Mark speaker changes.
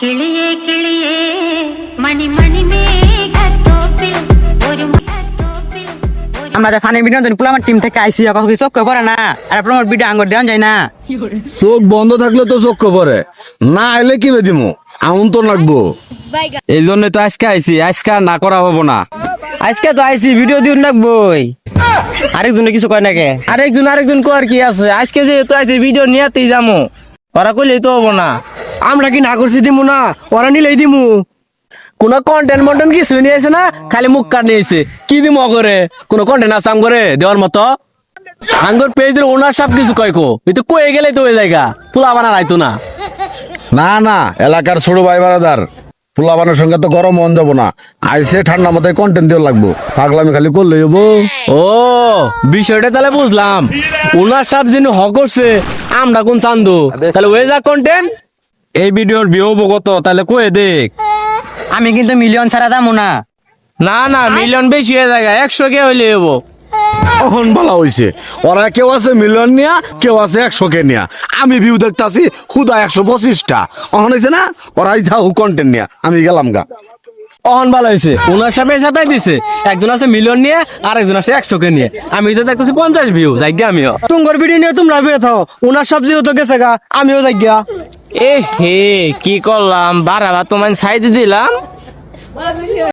Speaker 1: കിളിയേ കിളിയേ മണി മണി മേഘത്തോപ്പിൽ ഒരു മേഘത്തോപ്പിൽ
Speaker 2: আমাদের ফানি বিনোদন পুরো আমার টিম থেকে আইসি কত কিছু চোখ পড়ে না আর আপনার ভিডিও আঙ্গুর দেওয়া যায় না
Speaker 3: চোখ বন্ধ থাকলে তো চোখ পরে না এলে কি বেদিমু আমন তো লাগবো
Speaker 4: এই জন্য তো আজকে আইছি আজকে আর না করা হবো না।
Speaker 2: আজকে তো আইসি ভিডিও দিন রাখবই আরেকজনে কিছু কয় নাকি
Speaker 5: আরেকজন কর কি আছে আজকে যেহেতু আইছে ভিডিও নিয়েতেই যাবো ওরা কইলেই তো হবো না।
Speaker 2: আমরা কি না করছি দিমু না ওরা নিলেই দিমু
Speaker 5: কোন কন্টেন্ট মন্টেন্ট কিছু নিয়েছে না খালি মুখ কাট নিয়েছে কি দিম করে কোন কন্টেন্ট আসাম করে দেওয়ার মতো আঙ্গুর পেজের ওনার সব কিছু কয় কো এই তো কয়ে গেলেই তো ওই জায়গা ফুলা বানা রাইতো না।
Speaker 3: না না এলাকার ছোট ভাই বারাদার পোলাবানের সঙ্গে তো গরম মন যাবো না আইসে ঠান্ডা মাথায় কন্টেন্ট দেওয়া লাগবো পাগলামি খালি করলে যাবো।
Speaker 5: ও বিষয়টা তাহলে বুঝলাম ওনার সব যিনি হক করছে আমরা কোন চান্দু তাহলে ওই যা কন্টেন্ট
Speaker 4: এই ভিডিওর ভিউ হবো কত তাহলে কয়ে দেখ।
Speaker 2: আমি কিন্তু মিলিয়ন ছাড়া দামু না
Speaker 5: না মিলিয়ন বেশি হয়ে যায় 100 কে হইলে হবো।
Speaker 3: অহন বলা হইছে ওরা কেউ আছে মিলিয়ন নিয়া কেউ আছে 100 কে নিয়া আমি ভিউ দেখতাছি খুদা 125টা অহন হইছে না ওরাই যাও কন্টেন্ট নিয়া আমি গেলাম গা।
Speaker 5: অহন ভালো হয়েছে ওনার সাথে সাথে দিছে একজন আছে মিলিয়ন নিয়ে আর একজন আছে 100 কে নিয়ে আমি তো দেখতেছি 50 ভিউ যাই গিয়া আমিও
Speaker 2: তোমার ভিডিও নিয়ে তোমরা বেয়ে থাও ওনার সবজি তো গেছে গা আমিও যাই গিয়া।
Speaker 5: এ হে কি করলাম বারাবা তোমায় সাইড দিলাম।